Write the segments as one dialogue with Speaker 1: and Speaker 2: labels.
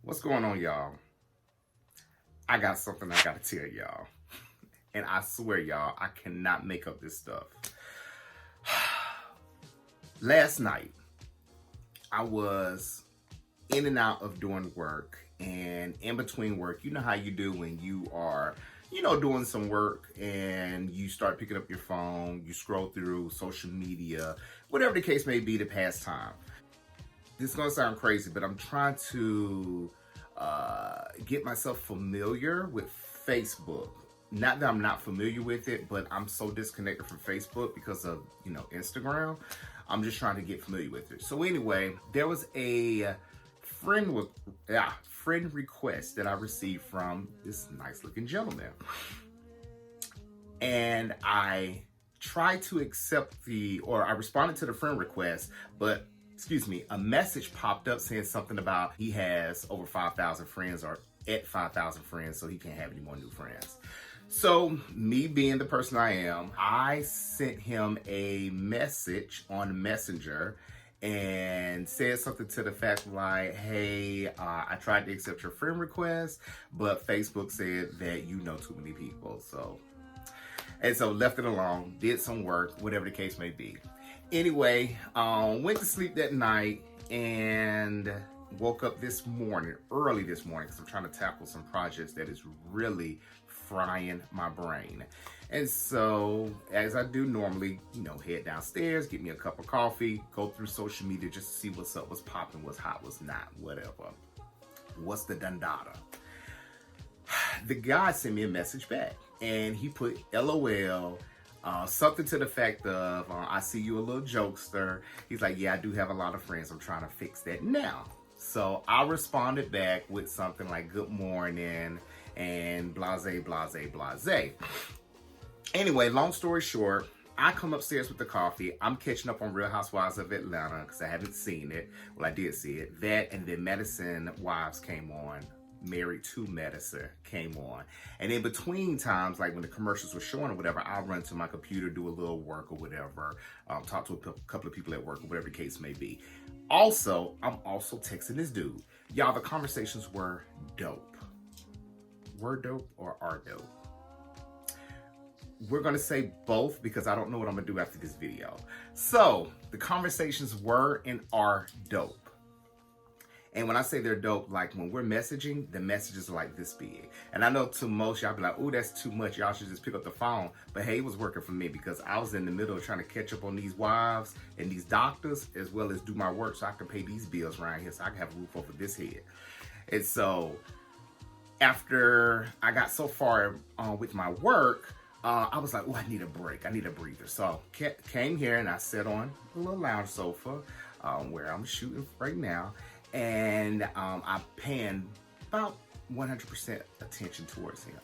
Speaker 1: What's going on, y'all? I got something I gotta tell y'all. And I swear, y'all, I cannot make up this stuff. Last night, I was in and out of doing work. And in between work, you know how you do when you are, doing some work and you start picking up your phone, you scroll through social media, whatever the case may be to pass time. This is gonna sound crazy, but I'm trying to get myself familiar with Facebook. Not that I'm not familiar with it, but I'm so disconnected from Facebook because of Instagram. I'm just trying to get familiar with it. So anyway, there was a friend request that I received from this nice looking gentleman, and I tried to accept I responded to the friend request, but a message popped up saying something about he has over 5,000 friends or at 5,000 friends, so he can't have any more new friends. So, me being the person I am, I sent him a message on Messenger and said something to the fact like, hey, I tried to accept your friend request, but Facebook said that you know too many people. So left it alone, did some work, whatever the case may be. Anyway, went to sleep that night and woke up early this morning, because I'm trying to tackle some projects that is really frying my brain. And so, as I do normally, head downstairs, get me a cup of coffee, go through social media just to see what's up, what's popping, what's hot, what's not, whatever. What's the dundada? The guy sent me a message back, and he put LOL, something to the fact of, I see you a little jokester. He's like, yeah, I do have a lot of friends. I'm trying to fix that now. So I responded back with something like, good morning, and blase, blase, blase. Anyway, long story short, I come upstairs with the coffee. I'm catching up on Real Housewives of Atlanta because I haven't seen it. Well, I did see it. That and then Medicine Wives came on. Married to Medicine came on. And in between times, like when the commercials were showing or whatever, I'll run to my computer, do a little work or whatever, talk to a couple of people at work or whatever the case may be. Also, I'm also texting this dude. Y'all, the conversations were dope. Were dope or are dope? We're going to say both because I don't know what I'm going to do after this video. So, the conversations were and are dope. And when I say they're dope, like when we're messaging, the messages are like this big. And I know to most y'all be like, oh, that's too much. Y'all should just pick up the phone. But hey, it was working for me because I was in the middle of trying to catch up on these wives and these doctors, as well as do my work so I can pay these bills around here so I can have a roof over this head. And so after I got so far with my work, I was like, oh, I need a break. I need a breather. So I came here and I sat on a little lounge sofa where I'm shooting right now. And I panned about 100% attention towards him.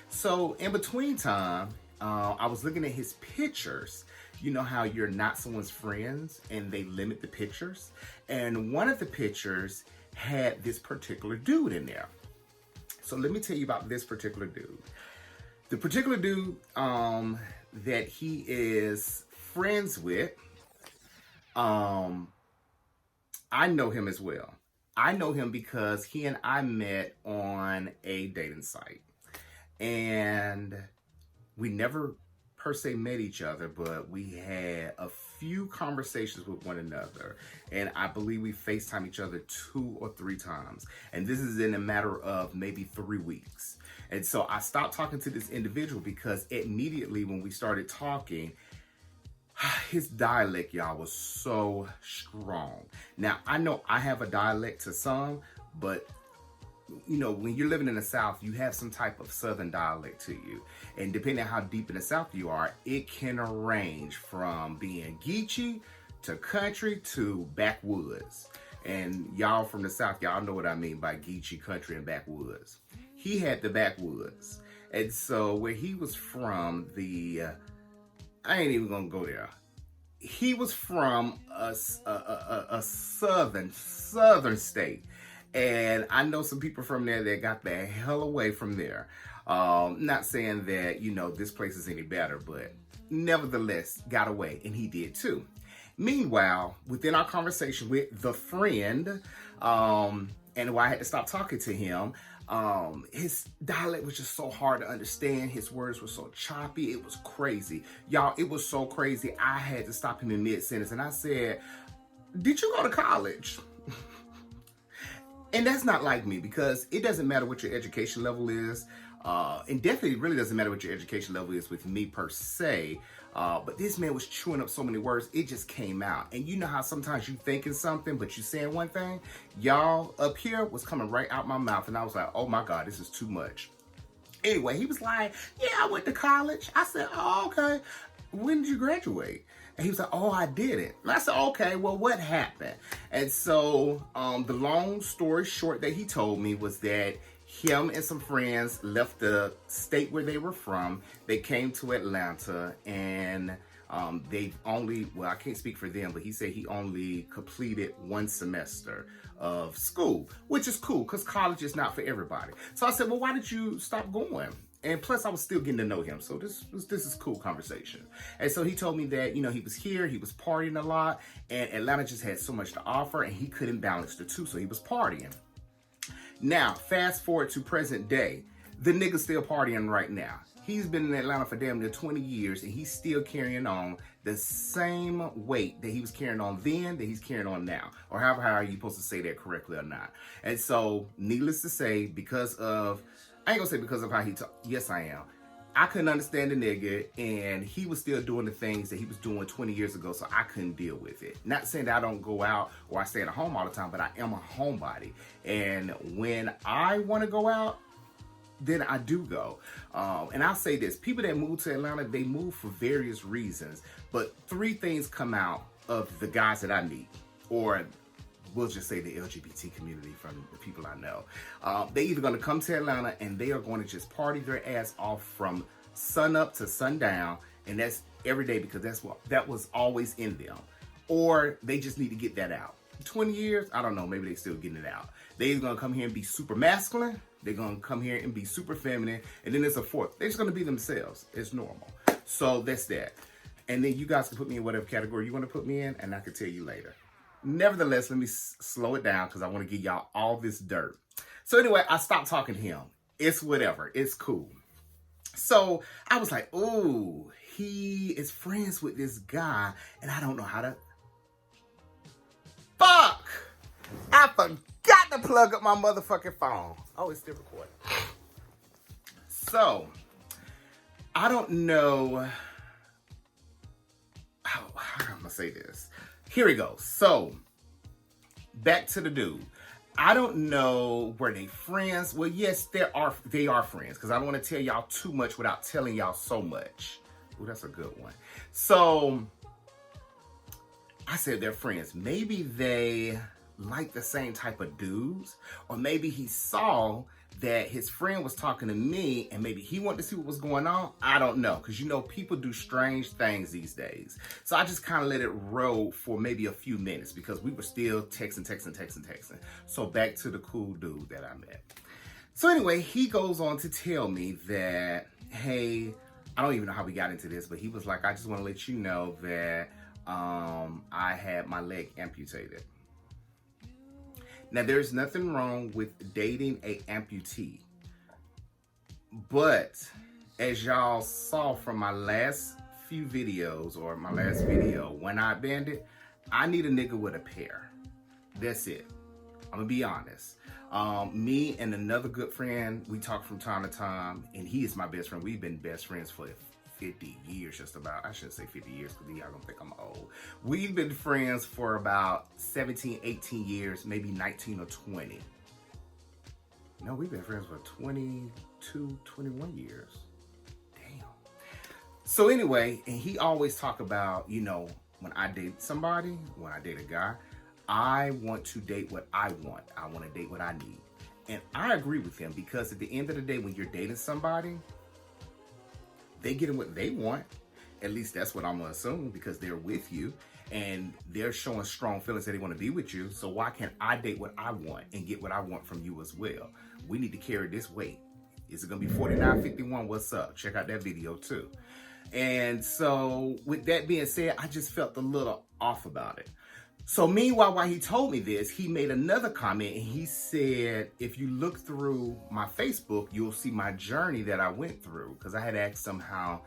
Speaker 1: So in between time, I was looking at his pictures. You know how you're not someone's friends and they limit the pictures? And one of the pictures had this particular dude in there. So let me tell you about this particular dude. The particular dude that he is friends with, I know him as well. I know him because he and I met on a dating site. And we never per se met each other, but we had a few conversations with one another. And I believe we FaceTime each other 2 or 3 times. And this is in a matter of maybe 3 weeks. And so I stopped talking to this individual because immediately when we started talking, his dialect, y'all, was so strong. Now, I know I have a dialect to some, but when you're living in the South, you have some type of Southern dialect to you. And depending on how deep in the South you are, it can range from being geechee to country to backwoods. And y'all from the South, y'all know what I mean by geechee, country, and backwoods. He had the backwoods. And so where he was from, I ain't even gonna go there. He was from a southern state. And I know some people from there that got the hell away from there. Not saying that, this place is any better, but nevertheless got away, and he did too. Meanwhile, within our conversation with the friend, and why I had to stop talking to him. His dialect was just so hard to understand. His words were so choppy. It was crazy. Y'all, it was so crazy. I had to stop him in mid-sentence, and I said, did you go to college? And that's not like me, because it doesn't matter what your education level is. And definitely really doesn't matter what your education level is with me per se. But this man was chewing up so many words, it just came out. And you know how sometimes you thinking something, but you saying one thing? Y'all, up here was coming right out my mouth. And I was like, oh my God, this is too much. Anyway, he was like, yeah, I went to college. I said, oh, okay. When did you graduate? And he was like, oh, I didn't. And I said, okay, well, what happened? And so the long story short that he told me was that him and some friends left the state where they were from. They came to Atlanta, and they only, well, I can't speak for them, but he said he only completed one semester of school, which is cool because college is not for everybody. So I said, well, why did you stop going? And plus, I was still getting to know him. So this is cool conversation. And so he told me that, you know, he was here, he was partying a lot, and Atlanta just had so much to offer, and he couldn't balance the two, so he was partying. Now, fast forward to present day, the nigga's still partying right now. He's been in Atlanta for damn near 20 years, and he's still carrying on the same weight that he was carrying on then that he's carrying on now. Or however how are you supposed to say that correctly or not. And so, needless to say, because of, I ain't gonna say because of how he talk. Yes, I am. I couldn't understand the nigga, and he was still doing the things that he was doing 20 years ago, so I couldn't deal with it. Not saying that I don't go out or I stay at home all the time, but I am a homebody. And when I want to go out, then I do go. And I'll say this, people that move to Atlanta, they move for various reasons, but three things come out of the guys that I meet, or we'll just say the LGBT community from the people I know. They either going to come to Atlanta and they are going to just party their ass off from sun up to sundown, and that's every day because that was always in them. Or they just need to get that out. 20 years, I don't know, maybe they still getting it out. They either going to come here and be super masculine, they're going to come here and be super feminine, and then there's a fourth. They're just going to be themselves. It's normal. So that's that. And then you guys can put me in whatever category you want to put me in, and I can tell you later. Nevertheless, let me slow it down because I want to give y'all all this dirt. So anyway, I stopped talking to him. It's whatever. It's cool. So I was like, ooh, he is friends with this guy, and I don't know how to... Fuck! I forgot to plug up my motherfucking phone. Oh, it's still recording. So, I don't know... How am I going to say this? Here we go. So, back to the dude. I don't know, were they friends? Well, yes, they are friends, because I don't want to tell y'all too much without telling y'all so much. Ooh, that's a good one. So, I said they're friends. Maybe they like the same type of dudes, or maybe he saw that his friend was talking to me and maybe he wanted to see what was going on. I don't know, because you know people do strange things these days. So I just kind of let it roll for maybe a few minutes because we were still texting. So back to the cool dude that I met. So anyway, he goes on to tell me that, hey, I don't even know how we got into this, but he was like, I just want to let you know that I had my leg amputated. Now, there's nothing wrong with dating a amputee, but as y'all saw from my last few videos, or my last video, when I banned it, I need a nigga with a pair. That's it. I'm gonna be honest. Me and another good friend, we talk from time to time, and he is my best friend. We've been best friends for 50 years, just about. I shouldn't say 50 years because y'all gonna think I'm old. We've been friends for about 17, 18 years, maybe 19 or 20. No, we've been friends for 22, 21 years. Damn. So anyway, and he always talk about, you know, when I date somebody, when I date a guy, I want to date what I want. I want to date what I need. And I agree with him because at the end of the day, when you're dating somebody, they get what they want. At least that's what I'm gonna assume, because they're with you and they're showing strong feelings that they want to be with you. So why can't I date what I want and get what I want from you as well? We need to carry this weight. Is it gonna be 49.51? What's up? Check out that video too. And so with that being said, I just felt a little off about it. So meanwhile, while he told me this, he made another comment and he said, if you look through my Facebook, you'll see my journey that I went through. Because I had asked him how,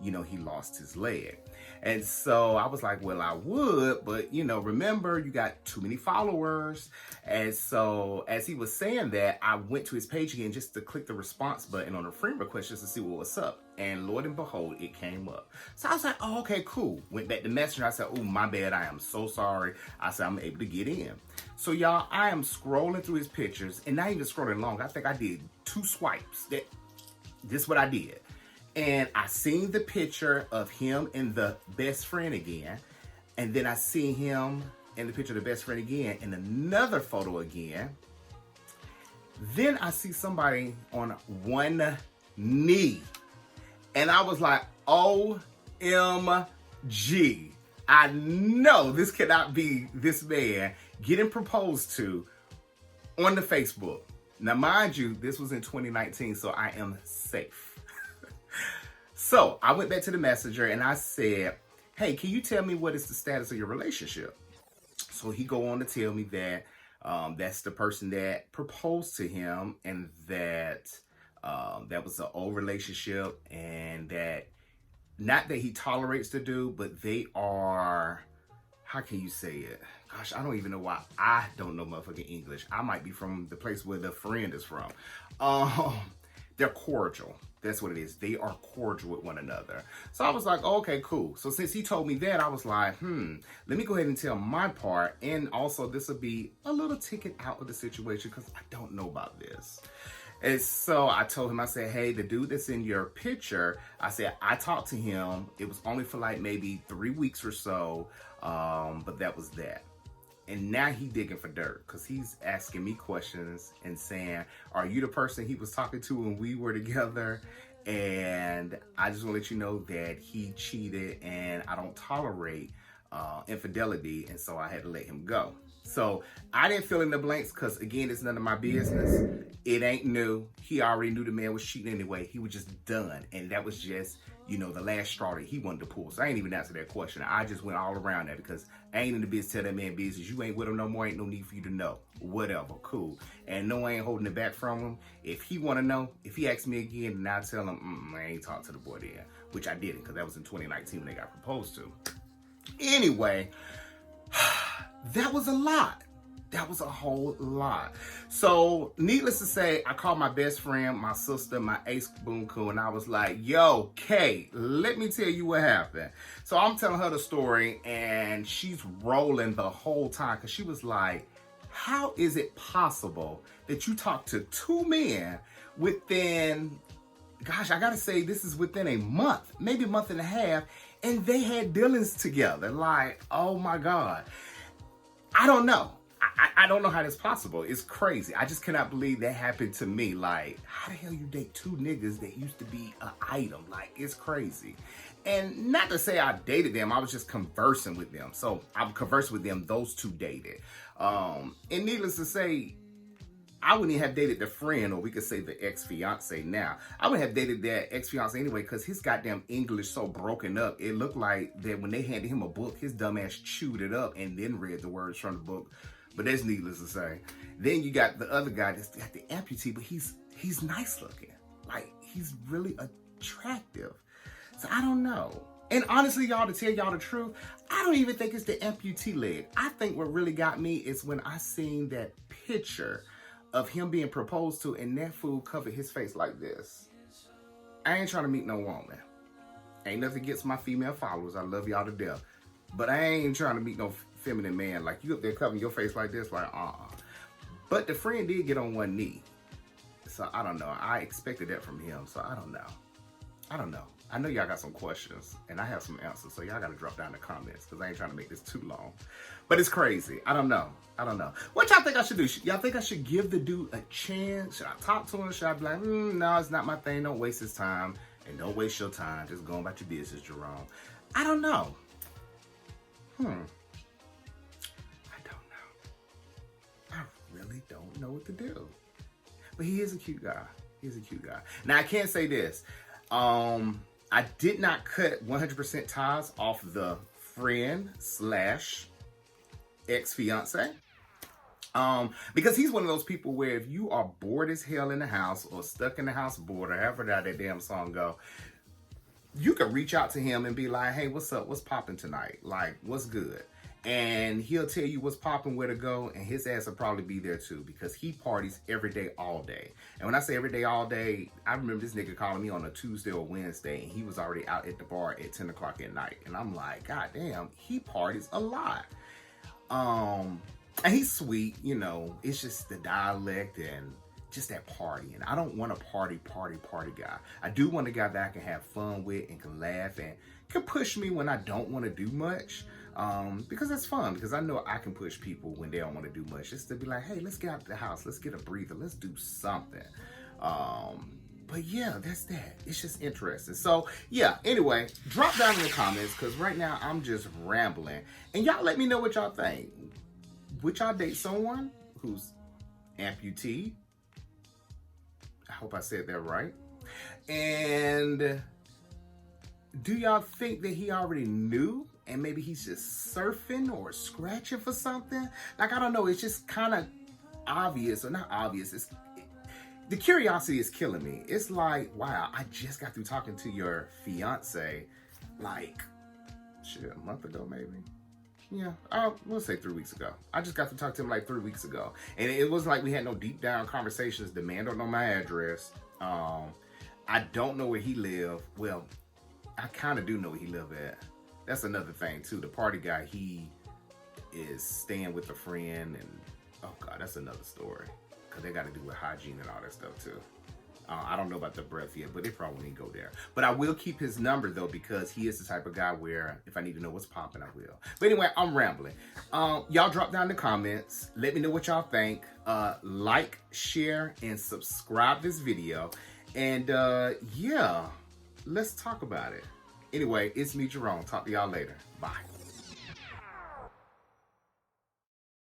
Speaker 1: he lost his leg. And so I was like, well, I would, but remember, you got too many followers. And so as he was saying that, I went to his page again just to click the response button on the friend request just to see what was up. And Lord and behold, it came up. So I was like, oh, okay, cool. Went back to Messenger. I said, oh, my bad. I am so sorry. I said, I'm able to get in. So y'all, I am scrolling through his pictures and not even scrolling long. I think I did 2 swipes. This is what I did. And I seen the picture of him and the best friend again. And then I seen him in the picture of the best friend again in another photo again. Then I see somebody on one knee. And I was like, OMG. I know this cannot be this man getting proposed to on the Facebook. Now, mind you, this was in 2019, so I am safe. So I went back to the messenger and I said, hey, can you tell me what is the status of your relationship? So he go on to tell me that that's the person that proposed to him and that that was an old relationship and that not that he tolerates the dude, but they are, how can you say it? Gosh, I don't even know why I don't know motherfucking English. I might be from the place where the friend is from. They're cordial. That's what it is. They are cordial with one another. So I was like, oh, okay, cool. So since he told me that, I was like, let me go ahead and tell my part. And also this will be a little ticket out of the situation because I don't know about this. And so I told him, I said, hey, the dude that's in your picture, I said, I talked to him. It was only for like maybe 3 weeks or so. But that was that. And now he digging for dirt because he's asking me questions and saying, are you the person he was talking to when we were together? And I just want to let you know that he cheated and I don't tolerate infidelity. And so I had to let him go. So I didn't fill in the blanks because, again, it's none of my business. It ain't new. He already knew the man was cheating anyway. He was just done. And that was just, the last straw that he wanted to pull. So I ain't even answer that question. I just went all around that because I ain't in the business. Tell that man business. You ain't with him no more. Ain't no need for you to know. Whatever. Cool. And no, I ain't holding it back from him. If he want to know, if he asks me again, then I'll tell him, I ain't talked to the boy then. Which I didn't because that was in 2019 when they got proposed to. Anyway, that was a lot. That was a whole lot. So, needless to say, I called my best friend, my sister, my ace boon coon, and I was like, yo, Kay, let me tell you what happened. So, I'm telling her the story, and she's rolling the whole time, because she was like, how is it possible that you talk to 2 men within, gosh, I gotta say, this is within a month, maybe a month and a half, and they had dealings together. Like, oh my God. I don't know. I don't know how that's possible. It's crazy. I just cannot believe that happened to me. Like, how the hell you date 2 niggas that used to be an item? Like, it's crazy. And not to say I dated them. I was just conversing with them. So I've conversed with them. Those 2 dated. And needless to say, I wouldn't even have dated the friend, or we could say the ex-fiance now. I wouldn't have dated that ex-fiance anyway because his goddamn English so broken up. It looked like that when they handed him a book, his dumb ass chewed it up and then read the words from the book. But that's needless to say. Then you got the other guy that's got the amputee, but he's nice looking. Like, he's really attractive. So I don't know. And honestly, y'all, to tell y'all the truth, I don't even think it's the amputee leg. I think what really got me is when I seen that picture of him being proposed to and that fool covered his face like this. I ain't trying to meet no woman. Ain't nothing against my female followers. I love y'all to death. But I ain't trying to meet no feminine man. Like, you up there covering your face like this, like, But the friend did get on one knee. So I don't know. I expected that from him. So I don't know. I know y'all got some questions and I have some answers. So y'all got to drop down in the comments because I ain't trying to make this too long. But it's crazy. I don't know. What y'all think I should do? Y'all think I should give the dude a chance? Should I talk to him? Should I be like, no, it's not my thing. Don't waste his time. And don't waste your time. Just go about your business, Jerome. I don't know. I don't know. I really don't know what to do. But he is a cute guy. Now, I can't say this. I did not cut 100% ties off the friend / ex-fiance. Because he's one of those people where if you are bored as hell in the house or stuck in the house bored or however that damn song go, you can reach out to him and be like, hey, what's up? What's popping tonight? Like, what's good? And he'll tell you what's popping, where to go, and his ass will probably be there too because he parties every day, all day. And when I say every day, all day, I remember this nigga calling me on a Tuesday or Wednesday, and he was already out at the bar at 10 o'clock at night. And I'm like, God damn, he parties a lot. And he's sweet, you know, it's just the dialect and just that party. And I don't want a party guy. I do want a guy that I can have fun with and can laugh and can push me when I don't want to do much. Because that's fun, because I know I can push people when they don't want to do much. Just to be like, hey, let's get out of the house. Let's get a breather. Let's do something. But yeah, that's that. It's just interesting. So yeah, anyway, drop down in the comments because right now I'm just rambling. And y'all let me know what y'all think. Would y'all date someone who's amputee? I hope I said that right. And do y'all think that he already knew and maybe he's just surfing or scratching for something? Like, I don't know. It's just kind of obvious, or not obvious. The curiosity is killing me. It's like, wow, I just got through talking to your fiance like, shit, a month ago maybe. Yeah, we'll say 3 weeks ago. I just got to talk to him like 3 weeks ago. And it wasn't like we had no deep down conversations. The man don't know my address. I don't know where he lived. Well, I kind of do know where he lived at. That's another thing too. The party guy, he is staying with a friend. And oh God, that's another story. Because they got to do with hygiene and all that stuff too. I don't know about the breath yet, but they probably need to go there. But I will keep his number though, because he is the type of guy where if I need to know what's popping, I will. But anyway, I'm rambling. Y'all drop down in the comments. Let me know what y'all think. Like, share, and subscribe this video. And yeah, let's talk about it. Anyway, it's me, Jerome. Talk to y'all later. Bye.